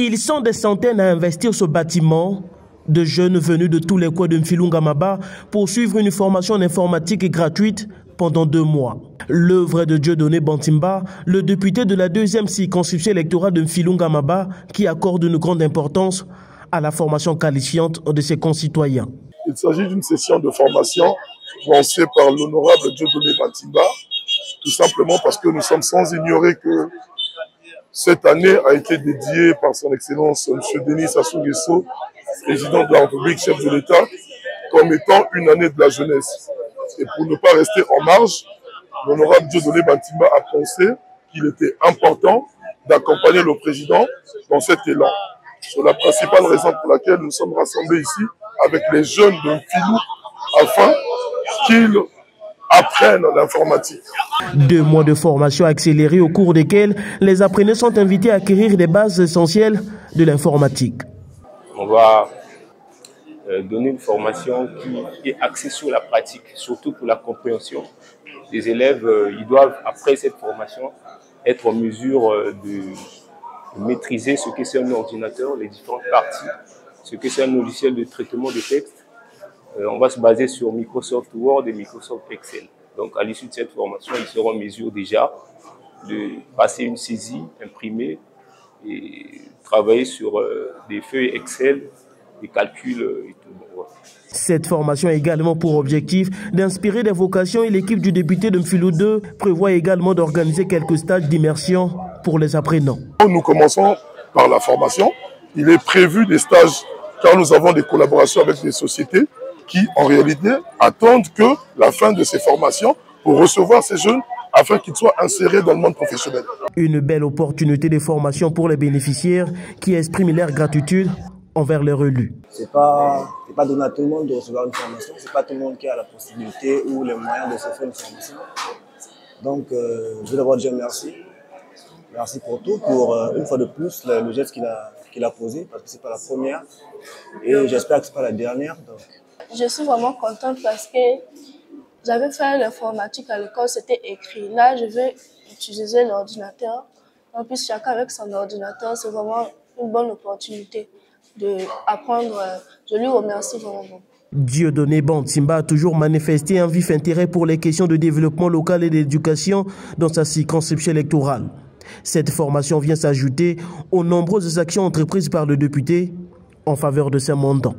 Ils sont des centaines à investir ce bâtiment. De jeunes venus de tous les coins de Mfilunga-Maba pour suivre une formation en informatique gratuite pendant 2 mois. L'œuvre de Dieudonné Bantimba, le député de la 2e circonscription électorale de Mfilunga-Maba, qui accorde une grande importance à la formation qualifiante de ses concitoyens. Il s'agit d'une session de formation lancée par l'honorable Dieudonné Bantimba, tout simplement parce que nous sommes sans ignorer que cette année a été dédiée par son Excellence M. Denis Sassou Nguesso, président de la République, chef de l'État, comme étant une année de la jeunesse. Et pour ne pas rester en marge, l'honorable Dieudonné Bantimba a pensé qu'il était important d'accompagner le président dans cet élan. C'est la principale raison pour laquelle nous sommes rassemblés ici avec les jeunes de Mfilou afin qu'ils apprennent l'informatique. 2 mois de formation accélérée au cours desquels les apprenants sont invités à acquérir des bases essentielles de l'informatique. On va donner une formation qui est axée sur la pratique, surtout pour la compréhension. Les élèves, ils doivent, après cette formation, être en mesure de maîtriser ce que c'est un ordinateur, les différentes parties, ce que c'est un logiciel de traitement de texte. On va se baser sur Microsoft Word et Microsoft Excel. Donc, à l'issue de cette formation, ils seront en mesure déjà de passer une saisie, imprimer et travailler sur des feuilles Excel, des calculs et tout. Voilà. Cette formation a également pour objectif d'inspirer des vocations et l'équipe du député de Mfilou 2 prévoit également d'organiser quelques stages d'immersion pour les apprenants. Nous commençons par la formation. Il est prévu des stages car nous avons des collaborations avec des sociétés qui, en réalité, attendent que la fin de ces formations pour recevoir ces jeunes afin qu'ils soient insérés dans le monde professionnel. Une belle opportunité de formation pour les bénéficiaires qui expriment leur gratitude envers leurs élus. C'est pas donné à tout le monde de recevoir une formation, c'est pas tout le monde qui a la possibilité ou les moyens de se faire une formation. Donc, je veux d'abord dire merci. Merci pour tout, pour une fois de plus le geste qu'il a posé, parce que c'est pas la première et j'espère que c'est pas la dernière. Donc. Je suis vraiment contente parce que j'avais fait l'informatique à l'école, c'était écrit. Là, je vais utiliser l'ordinateur. En plus, chacun avec son ordinateur, c'est vraiment une bonne opportunité d'apprendre. Je lui remercie vraiment. Dieudonné Bantimba a toujours manifesté un vif intérêt pour les questions de développement local et d'éducation dans sa circonscription électorale. Cette formation vient s'ajouter aux nombreuses actions entreprises par le député en faveur de ses mandants.